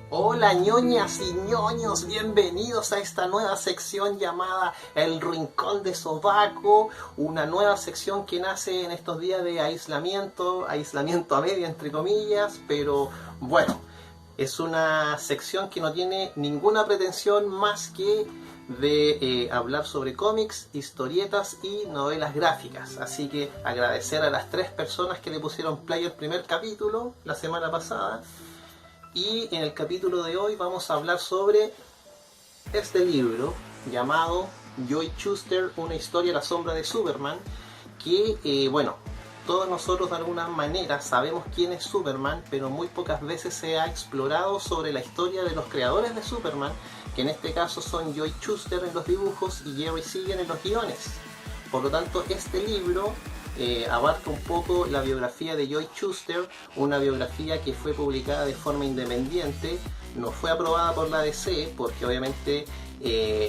Hola ñoñas y ñoños, bienvenidos a esta nueva sección llamada El Rincón de Sobaco, una nueva sección que nace en estos días de aislamiento a media entre comillas, pero bueno, es una sección que no tiene ninguna pretensión más que de hablar sobre cómics, historietas y novelas gráficas. Así que agradecer a las 3 personas que le pusieron play al primer capítulo la semana pasada. Y en el capítulo de hoy vamos a hablar sobre este libro llamado Joy Shuster, una historia a la sombra de Superman, que, todos nosotros de alguna manera sabemos quién es Superman, pero muy pocas veces se ha explorado sobre la historia de los creadores de Superman, que en este caso son Joy Shuster en los dibujos y Jerry Siegel en los guiones. Por lo tanto, este libro abarca un poco la biografía de Joy Shuster, una biografía que fue publicada de forma independiente, no fue aprobada por la DC, porque obviamente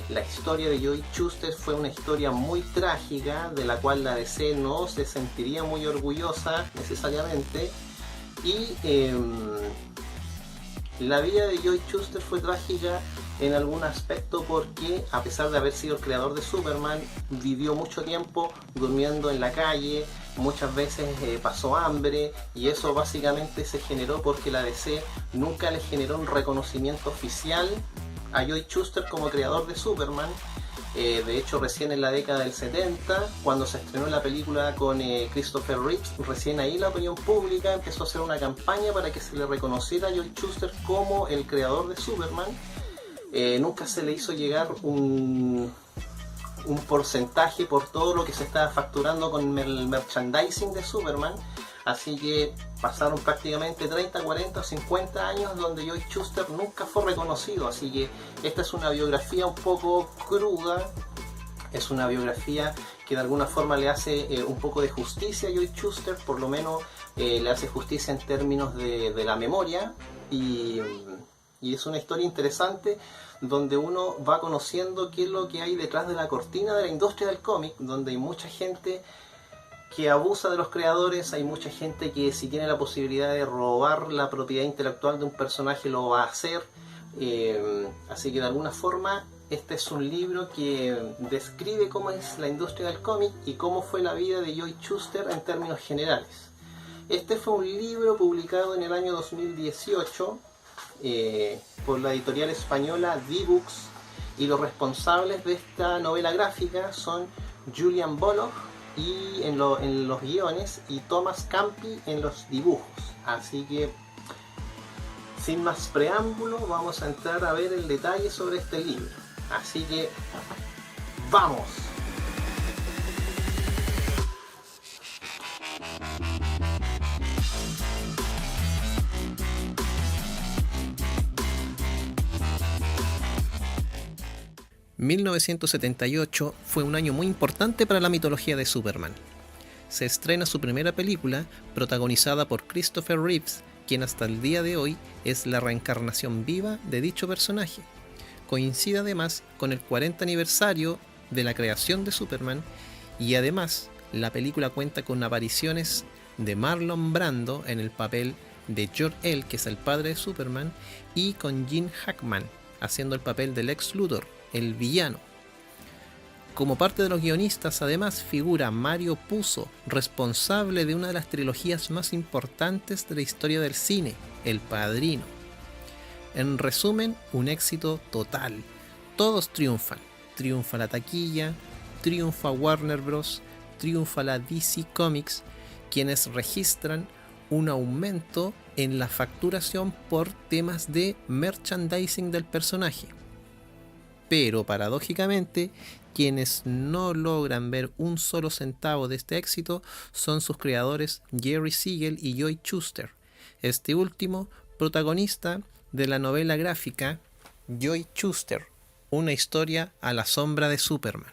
la historia de Joy Shuster fue una historia muy trágica, de la cual la DC no se sentiría muy orgullosa necesariamente, y la vida de Joy Shuster fue trágica en algún aspecto porque, a pesar de haber sido el creador de Superman, vivió mucho tiempo durmiendo en la calle, muchas veces pasó hambre, y eso básicamente se generó porque la DC nunca le generó un reconocimiento oficial a Joy Shuster como creador de Superman. De hecho, recién en la década del 70, cuando se estrenó la película con Christopher Reeves, recién ahí la opinión pública empezó a hacer una campaña para que se le reconociera a Joy Shuster como el creador de Superman. Nunca se le hizo llegar un porcentaje por todo lo que se estaba facturando con el merchandising de Superman, así que pasaron prácticamente 30, 40 o 50 años donde Joy Shuster nunca fue reconocido. Así que esta es una biografía un poco cruda, es una biografía que de alguna forma le hace un poco de justicia a Joy Shuster, por lo menos le hace justicia en términos de la memoria, y es una historia interesante donde uno va conociendo qué es lo que hay detrás de la cortina de la industria del cómic, donde hay mucha gente que abusa de los creadores, hay mucha gente que, si tiene la posibilidad de robar la propiedad intelectual de un personaje, lo va a hacer. Así que de alguna forma este es un libro que describe cómo es la industria del cómic y cómo fue la vida de Joy Shuster en términos generales. Este fue un libro publicado en el año 2018 por la editorial española D-Books, y los responsables de esta novela gráfica son Julian Bullock y en los guiones, y Thomas Campi en los dibujos. Así que, sin más preámbulo, vamos a entrar a ver el detalle sobre este libro. Así que, ¡vamos! 1978 fue un año muy importante para la mitología de Superman. Se estrena su primera película, protagonizada por Christopher Reeves, quien hasta el día de hoy es la reencarnación viva de dicho personaje. Coincide además con el 40 aniversario de la creación de Superman, y además la película cuenta con apariciones de Marlon Brando en el papel de Jor-El, que es el padre de Superman, y con Gene Hackman haciendo el papel del Lex Luthor, el villano. Como parte de los guionistas, además, figura Mario Puzo, responsable de una de las trilogías más importantes de la historia del cine, El Padrino. En resumen, un éxito total. Todos triunfan. Triunfa la taquilla, triunfa Warner Bros., triunfa la DC Comics, quienes registran un aumento en la facturación por temas de merchandising del personaje. Pero paradójicamente, quienes no logran ver un solo centavo de este éxito son sus creadores Jerry Siegel y Joy Shuster, este último protagonista de la novela gráfica Joy Shuster, una historia a la sombra de Superman.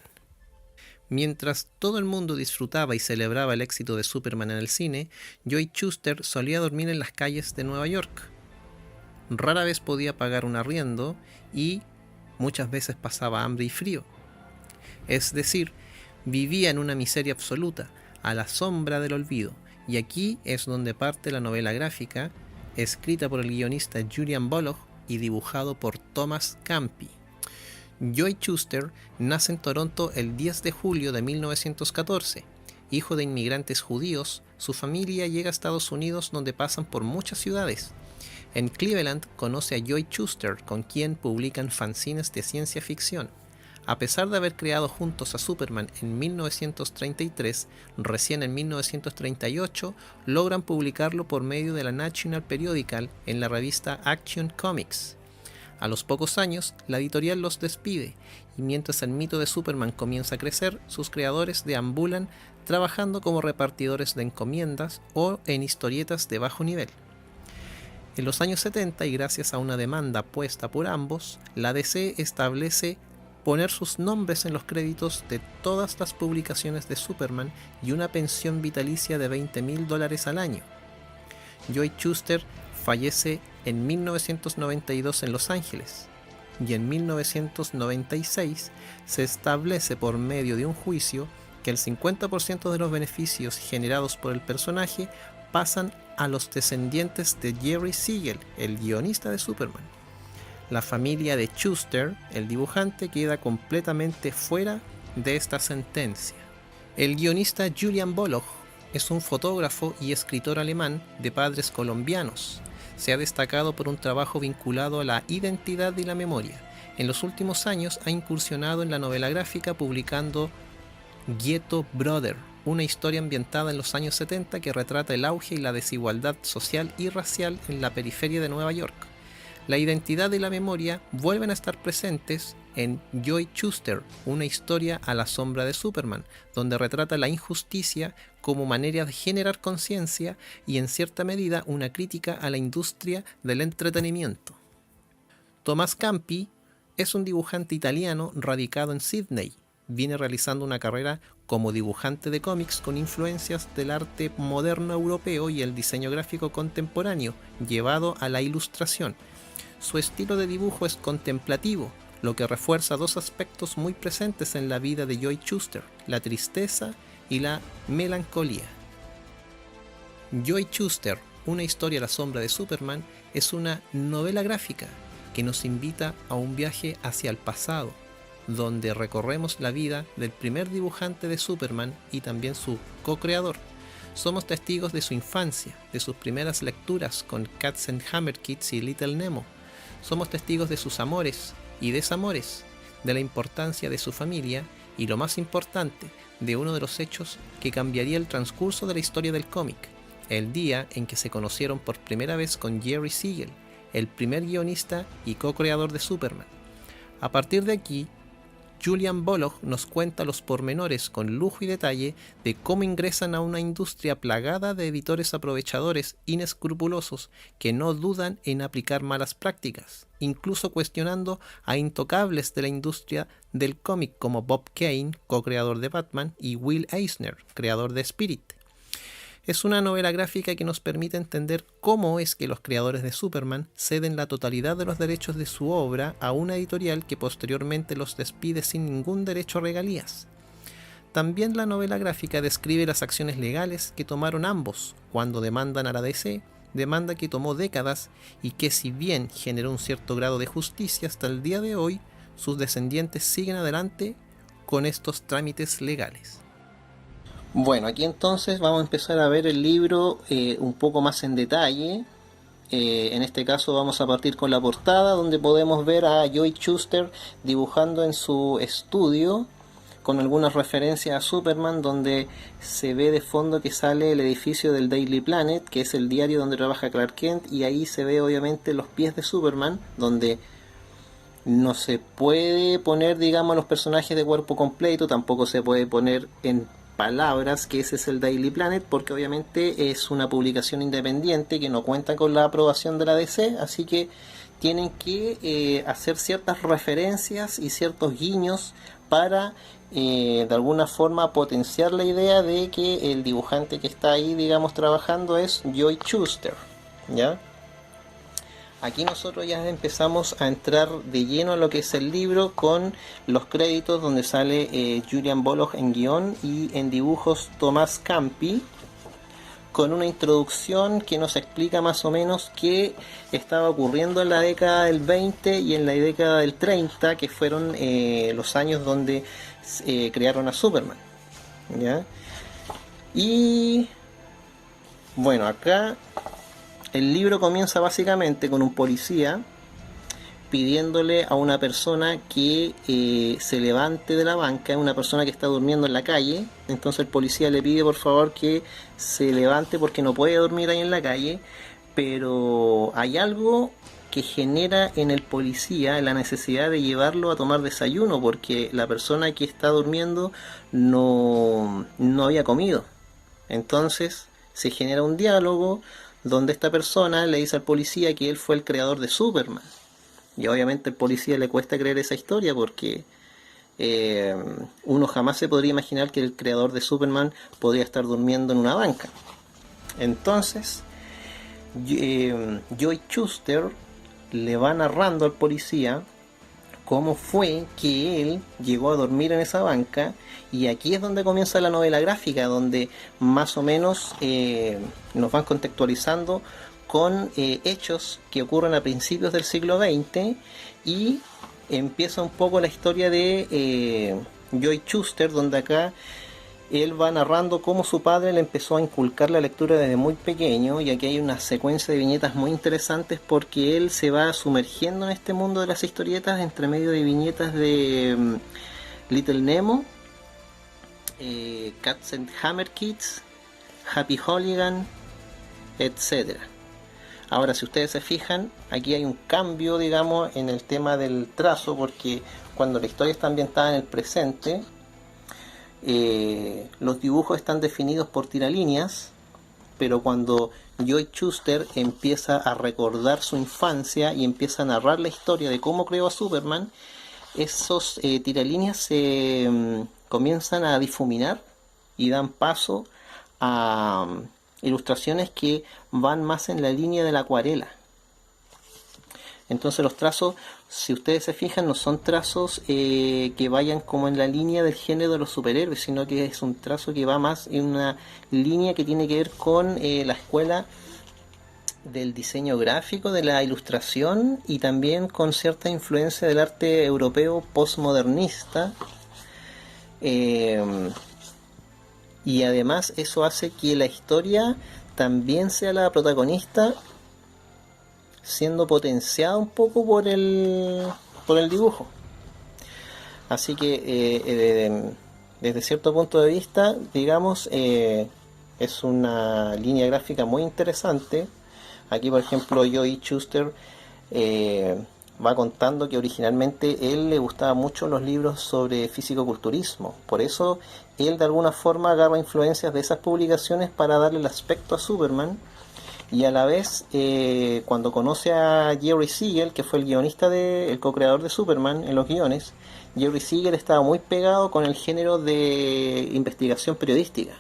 Mientras todo el mundo disfrutaba y celebraba el éxito de Superman en el cine, Joy Shuster solía dormir en las calles de Nueva York. Rara vez podía pagar un arriendo y muchas veces pasaba hambre y frío. Es decir, vivía en una miseria absoluta, a la sombra del olvido, y aquí es donde parte la novela gráfica, escrita por el guionista Julian Bullock, y dibujado por Thomas Campi. Joey Shuster nace en Toronto el 10 de julio de 1914. Hijo de inmigrantes judíos, su familia llega a Estados Unidos, donde pasan por muchas ciudades. En Cleveland conoce a Joey Shuster, con quien publican fanzines de ciencia ficción. A pesar de haber creado juntos a Superman en 1933, recién en 1938 logran publicarlo por medio de la National Periodical en la revista Action Comics. A los pocos años, la editorial los despide, y mientras el mito de Superman comienza a crecer, sus creadores deambulan trabajando como repartidores de encomiendas o en historietas de bajo nivel. En los años 70, y gracias a una demanda puesta por ambos, la DC establece poner sus nombres en los créditos de todas las publicaciones de Superman y una pensión vitalicia de $20,000 al año. Joey Shuster fallece en 1992 en Los Ángeles, y en 1996 se establece por medio de un juicio que el 50% de los beneficios generados por el personaje pasan a los descendientes de Jerry Siegel, el guionista de Superman. La familia de Shuster, el dibujante, queda completamente fuera de esta sentencia. El guionista Julian Boloch es un fotógrafo y escritor alemán de padres colombianos. Se ha destacado por un trabajo vinculado a la identidad y la memoria. En los últimos años ha incursionado en la novela gráfica publicando Ghetto Brother, una historia ambientada en los años 70 que retrata el auge y la desigualdad social y racial en la periferia de Nueva York. La identidad y la memoria vuelven a estar presentes en Joey Shuster, una historia a la sombra de Superman, donde retrata la injusticia como manera de generar conciencia y en cierta medida una crítica a la industria del entretenimiento. Thomas Campi es un dibujante italiano radicado en Sydney. Viene realizando una carrera como dibujante de cómics con influencias del arte moderno europeo y el diseño gráfico contemporáneo, llevado a la ilustración. Su estilo de dibujo es contemplativo, lo que refuerza dos aspectos muy presentes en la vida de Joey Shuster: la tristeza y la melancolía. Joey Shuster, una historia a la sombra de Superman, es una novela gráfica que nos invita a un viaje hacia el pasado, donde recorremos la vida del primer dibujante de Superman y también su co-creador. Somos testigos de su infancia, de sus primeras lecturas con Katzenhammer-Kids y Little Nemo. Somos testigos de sus amores y desamores, de la importancia de su familia y, lo más importante, de uno de los hechos que cambiaría el transcurso de la historia del cómic: el día en que se conocieron por primera vez con Jerry Siegel, el primer guionista y co-creador de Superman. A partir de aquí, Julian Boloch nos cuenta los pormenores con lujo y detalle de cómo ingresan a una industria plagada de editores aprovechadores inescrupulosos que no dudan en aplicar malas prácticas, incluso cuestionando a intocables de la industria del cómic como Bob Kane, co-creador de Batman, y Will Eisner, creador de Spirit. Es una novela gráfica que nos permite entender cómo es que los creadores de Superman ceden la totalidad de los derechos de su obra a una editorial que posteriormente los despide sin ningún derecho a regalías. También la novela gráfica describe las acciones legales que tomaron ambos cuando demandan a la DC, demanda que tomó décadas y que, si bien generó un cierto grado de justicia hasta el día de hoy, sus descendientes siguen adelante con estos trámites legales. Bueno, aquí entonces vamos a empezar a ver el libro un poco más en detalle. En este caso vamos a partir con la portada, donde podemos ver a Joey Shuster dibujando en su estudio con algunas referencias a Superman, donde se ve de fondo que sale el edificio del Daily Planet, que es el diario donde trabaja Clark Kent, y ahí se ve obviamente los pies de Superman, donde no se puede poner, digamos, los personajes de cuerpo completo, tampoco se puede poner en palabras que ese es el Daily Planet, porque obviamente es una publicación independiente que no cuenta con la aprobación de la DC, así que tienen que hacer ciertas referencias y ciertos guiños para de alguna forma potenciar la idea de que el dibujante que está ahí, digamos, trabajando es Joey Shuster, ¿ya? Aquí nosotros ya empezamos a entrar de lleno a lo que es el libro con los créditos, donde sale Julian Boloch en guión y en dibujos Thomas Campi. con una introducción que nos explica más o menos qué estaba ocurriendo en la década del 20 y en la década del 30, que fueron los años donde crearon a Superman, ¿ya? Y bueno, acá el libro comienza básicamente con un policía pidiéndole a una persona que se levante de la banca, una persona que está durmiendo en la calle. Entonces el policía le pide por favor que se levante porque no puede dormir ahí en la calle, pero hay algo que genera en el policía la necesidad de llevarlo a tomar desayuno, porque la persona que está durmiendo no había comido. Entonces se genera un diálogo donde esta persona le dice al policía que él fue el creador de Superman. Y obviamente al policía le cuesta creer esa historia porque uno jamás se podría imaginar que el creador de Superman podría estar durmiendo en una banca. Entonces Joey Shuster le va narrando al policía cómo fue que él llegó a dormir en esa banca, y aquí es donde comienza la novela gráfica, donde más o menos nos van contextualizando con hechos que ocurren a principios del siglo XX, y empieza un poco la historia de Joey Shuster, donde acá él va narrando cómo su padre le empezó a inculcar la lectura desde muy pequeño, y aquí hay una secuencia de viñetas muy interesantes porque él se va sumergiendo en este mundo de las historietas entre medio de viñetas de Little Nemo, Cats and Hammer Kids, Happy Hooligan, etc. Ahora, si ustedes se fijan, aquí hay un cambio, digamos, en el tema del trazo, porque cuando la historia está ambientada en el presente, los dibujos están definidos por tiralíneas, pero cuando Joey Shuster empieza a recordar su infancia y empieza a narrar la historia de cómo creó a Superman, esos tiralíneas se comienzan a difuminar y dan paso a ilustraciones que van más en la línea de la acuarela. Entonces los trazos, si ustedes se fijan, no son trazos que vayan como en la línea del género de los superhéroes, sino que es un trazo que va más en una línea que tiene que ver con la escuela del diseño gráfico, de la ilustración, y también con cierta influencia del arte europeo postmodernista. Y además eso hace que la historia también sea la protagonista, siendo potenciada un poco por el dibujo. Así que desde cierto punto de vista, digamos, es una línea gráfica muy interesante. Aquí, por ejemplo, Joey Shuster va contando que originalmente él le gustaban mucho los libros sobre físico-culturismo. Por eso él de alguna forma agarra influencias de esas publicaciones para darle el aspecto a Superman. Y a la vez, cuando conoce a Jerry Siegel, que fue el guionista el co-creador de Superman en los guiones, Jerry Siegel estaba muy pegado con el género de investigación periodística.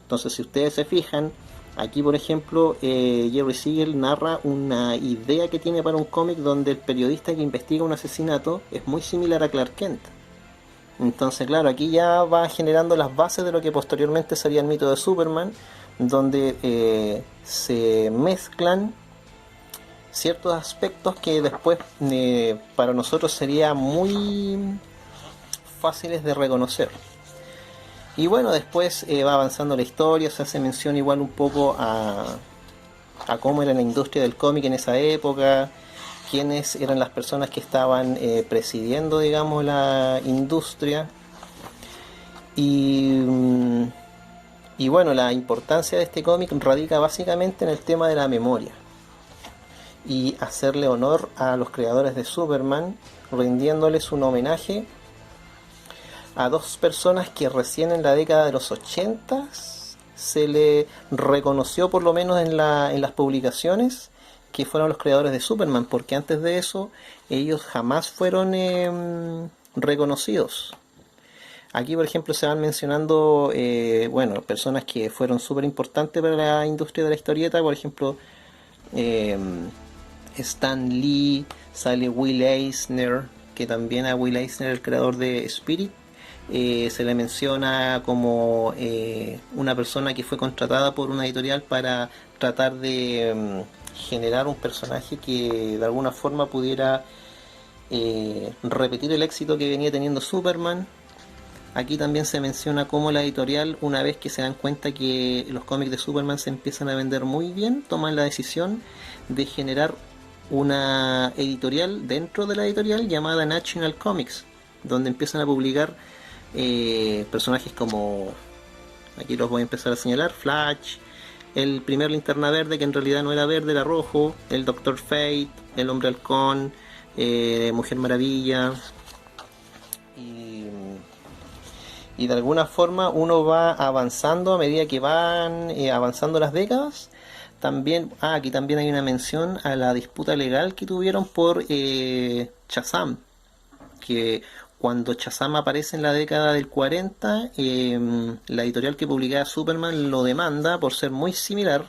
Entonces, si ustedes se fijan, aquí por ejemplo, Jerry Siegel narra una idea que tiene para un cómic donde el periodista que investiga un asesinato es muy similar a Clark Kent. Entonces, claro, aquí ya va generando las bases de lo que posteriormente sería el mito de Superman, donde se mezclan ciertos aspectos que después para nosotros sería muy fáciles de reconocer. Y bueno, después va avanzando la historia, se hace mención igual un poco a cómo era la industria del cómic en esa época, quiénes eran las personas que estaban presidiendo, digamos, la industria. Y bueno, la importancia de este cómic radica básicamente en el tema de la memoria y hacerle honor a los creadores de Superman, rindiéndoles un homenaje a dos personas que recién en la década de los 80 se le reconoció, por lo menos en las publicaciones, que fueron los creadores de Superman, porque antes de eso ellos jamás fueron reconocidos. Aquí, por ejemplo, se van mencionando personas que fueron súper importantes para la industria de la historieta. Por ejemplo, Stan Lee, sale Will Eisner, que también a Will Eisner, el creador de Spirit, se le menciona como una persona que fue contratada por una editorial para tratar de generar un personaje que de alguna forma pudiera repetir el éxito que venía teniendo Superman. Aquí también se menciona cómo la editorial, una vez que se dan cuenta que los cómics de Superman se empiezan a vender muy bien, toman la decisión de generar una editorial dentro de la editorial llamada National Comics, donde empiezan a publicar personajes como, aquí los voy a empezar a señalar: Flash, el primer Linterna Verde, que en realidad no era verde, era rojo, el Doctor Fate, el Hombre Halcón, Mujer Maravilla, y de alguna forma uno va avanzando a medida que van avanzando las décadas. También, aquí también hay una mención a la disputa legal que tuvieron por Shazam, que cuando Shazam aparece en la década del 40, la editorial que publicaba Superman lo demanda por ser muy similar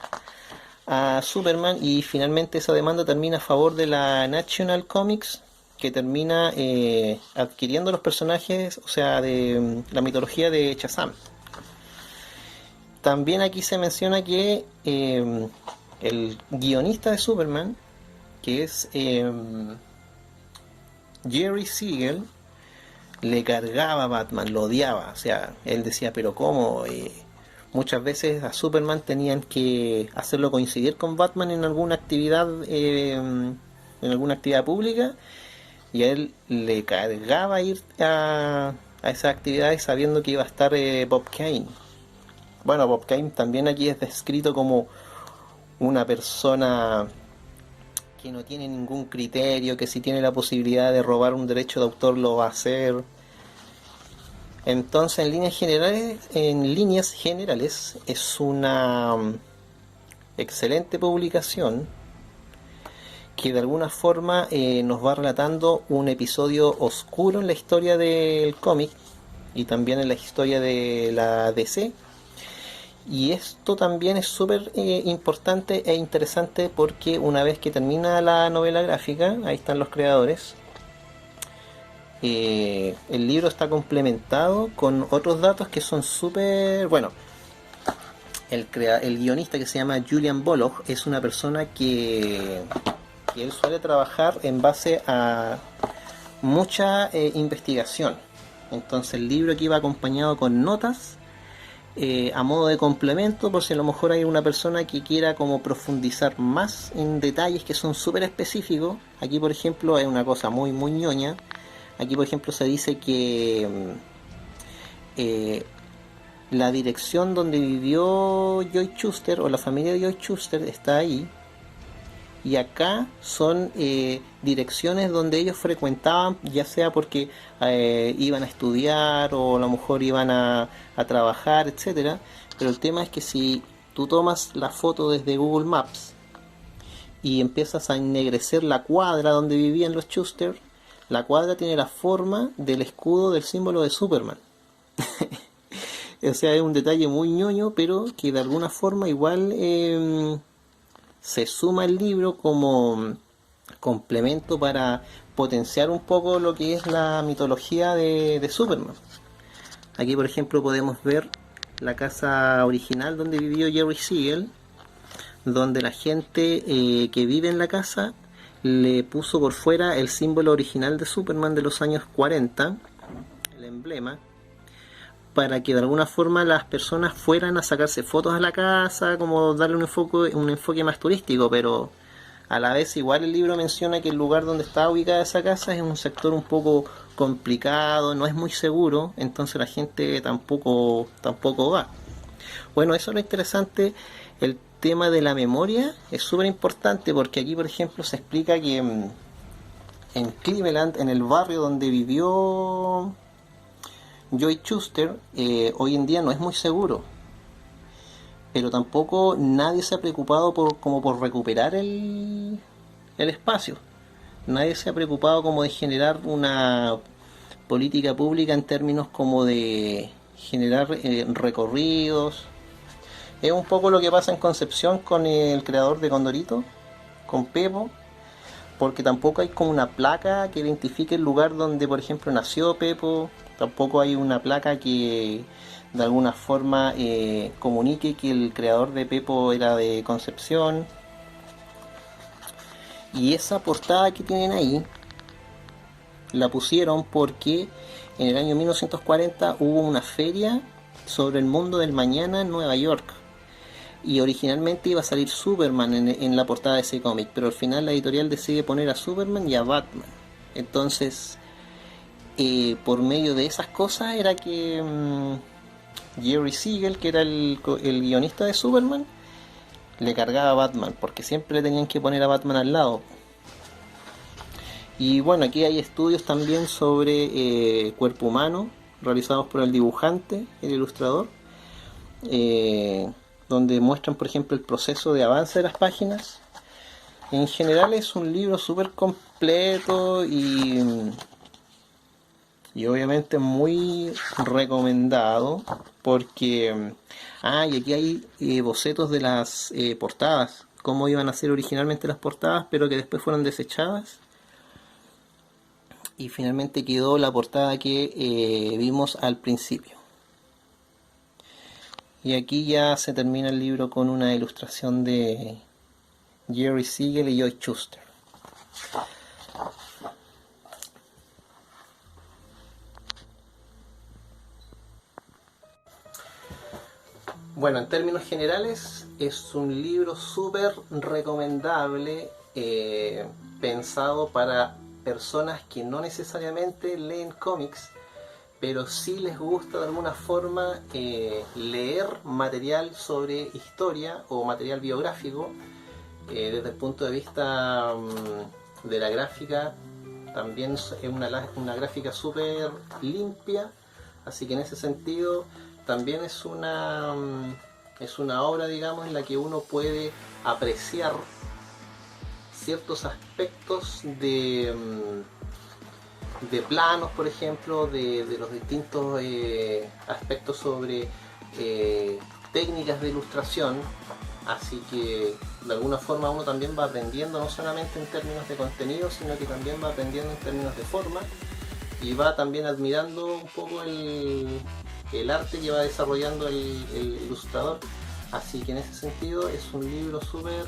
a Superman, y finalmente esa demanda termina a favor de la National Comics, que termina adquiriendo los personajes, o sea, de la mitología de Shazam. También aquí se menciona que el guionista de Superman, que es Jerry Siegel, le cargaba a Batman, lo odiaba. O sea, él decía, pero ¿cómo? Muchas veces a Superman tenían que hacerlo coincidir con Batman en alguna actividad pública, y a él le cargaba ir a esas actividades sabiendo que iba a estar Bob Kane. Bueno, Bob Kane también aquí es descrito como una persona que no tiene ningún criterio, que si tiene la posibilidad de robar un derecho de autor lo va a hacer. Entonces, en líneas generales es una excelente publicación que de alguna forma nos va relatando un episodio oscuro en la historia del cómic y también en la historia de la DC. Y esto también es súper importante e interesante, porque una vez que termina la novela gráfica, ahí están los creadores, el libro está complementado con otros datos que son súper... Bueno, el guionista, que se llama Julian Bullock, es una persona que él suele trabajar en base a mucha investigación. Entonces el libro aquí va acompañado con notas a modo de complemento, por si a lo mejor hay una persona que quiera como profundizar más en detalles que son súper específicos. Aquí, por ejemplo, hay una cosa muy muy ñoña. Aquí, por ejemplo, se dice que la dirección donde vivió Joy Shuster, o la familia de Joy Shuster, está ahí. Y acá son direcciones donde ellos frecuentaban, ya sea porque iban a estudiar o a lo mejor iban a trabajar, etcétera. Pero el tema es que si tú tomas la foto desde Google Maps y empiezas a ennegrecer la cuadra donde vivían los Schuster, la cuadra tiene la forma del escudo del símbolo de Superman. O sea, es un detalle muy ñoño, pero que de alguna forma igual se suma el libro como complemento para potenciar un poco lo que es la mitología de Superman. Aquí, por ejemplo, podemos ver la casa original donde vivió Jerry Siegel, donde la gente que vive en la casa le puso por fuera el símbolo original de Superman de los años 40, el emblema, para que de alguna forma las personas fueran a sacarse fotos a la casa, como darle un enfoque más turístico. Pero a la vez igual el libro menciona que el lugar donde está ubicada esa casa es un sector un poco complicado, no es muy seguro, entonces la gente tampoco va. Bueno, eso es lo interesante. El tema de la memoria es súper importante, porque aquí, por ejemplo, se explica que en Cleveland, en el barrio donde vivió Joy Shuster, hoy en día no es muy seguro, pero tampoco nadie se ha preocupado por recuperar el espacio. Nadie se ha preocupado como de generar una política pública en términos como de generar recorridos. Es un poco lo que pasa en Concepción con el creador de Condorito, con Pepo, porque tampoco hay como una placa que identifique el lugar donde, por ejemplo, nació Pepo, Tampoco hay una placa que de alguna forma comunique que el creador de Pepo era de Concepción. Y esa portada que tienen ahí la pusieron porque en el año 1940 hubo una feria sobre el mundo del mañana en Nueva York. Y originalmente iba a salir Superman en la portada de ese cómic, pero al final la editorial decide poner a Superman y a Batman. Entonces, por medio de esas cosas era que Jerry Siegel, que era el guionista de Superman, le cargaba a Batman, porque siempre le tenían que poner a Batman al lado. Y bueno, aquí hay estudios también sobre cuerpo humano, realizados por el dibujante, el ilustrador, donde muestran, por ejemplo, el proceso de avance de las páginas. En general es un libro súper completo y obviamente muy recomendado porque... y aquí hay bocetos de las portadas, cómo iban a ser originalmente las portadas, pero que después fueron desechadas. Y finalmente quedó la portada que vimos al principio. Y aquí ya se termina el libro con una ilustración de Jerry Siegel y Joe Shuster. Bueno, en términos generales es un libro súper recomendable, pensado para personas que no necesariamente leen cómics, pero sí les gusta de alguna forma leer material sobre historia o material biográfico, desde el punto de vista de la gráfica. También es una gráfica súper limpia, así que en ese sentido también es una obra, digamos, en la que uno puede apreciar ciertos aspectos de planos, por ejemplo, de los distintos aspectos sobre técnicas de ilustración. Así que de alguna forma uno también va aprendiendo, no solamente en términos de contenido, sino que también va aprendiendo en términos de forma, y va también admirando un poco el arte que va desarrollando el ilustrador. Así que en ese sentido es un libro súper,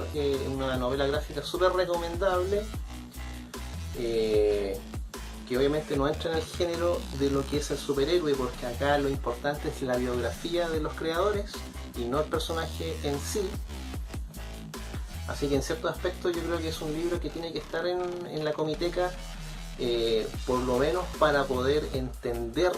una novela gráfica súper recomendable, que obviamente no entra en el género de lo que es el superhéroe, porque acá lo importante es la biografía de los creadores y no el personaje en sí. Así que en ciertos aspectos yo creo que es un libro que tiene que estar en la comiteca, por lo menos para poder entender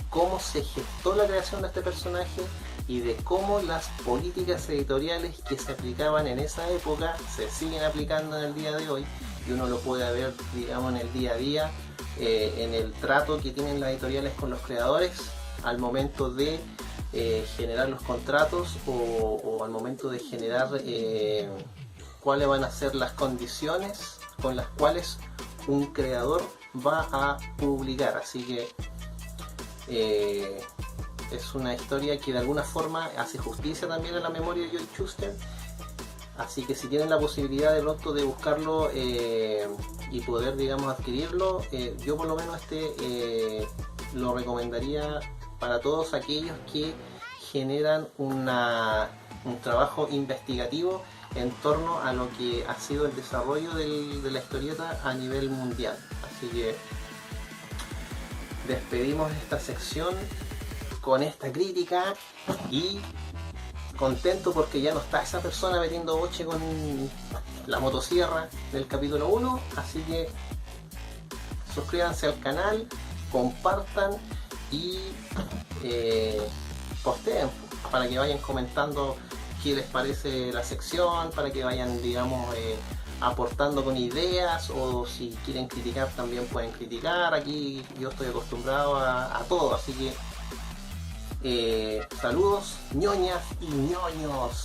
cómo se gestó la creación de este personaje y de cómo las políticas editoriales que se aplicaban en esa época se siguen aplicando en el día de hoy, y uno lo puede ver, digamos, en el día a día, en el trato que tienen las editoriales con los creadores al momento de generar los contratos o al momento de generar cuáles van a ser las condiciones con las cuales un creador va a publicar. Así que es una historia que de alguna forma hace justicia también a la memoria de Joe Shuster. Así que si tienen la posibilidad de pronto de buscarlo y poder, digamos, adquirirlo, yo por lo menos lo recomendaría para todos aquellos que generan un trabajo investigativo en torno a lo que ha sido el desarrollo de la historieta a nivel mundial. Así que despedimos esta sección con esta crítica y contento porque ya no está esa persona metiendo boche con la motosierra del capítulo 1. Así que suscríbanse al canal, compartan y posteen para que vayan comentando qué les parece la sección, para que vayan, digamos, aportando con ideas, o si quieren criticar también pueden criticar. Aquí yo estoy acostumbrado a todo, así que saludos, ñoñas y ñoños.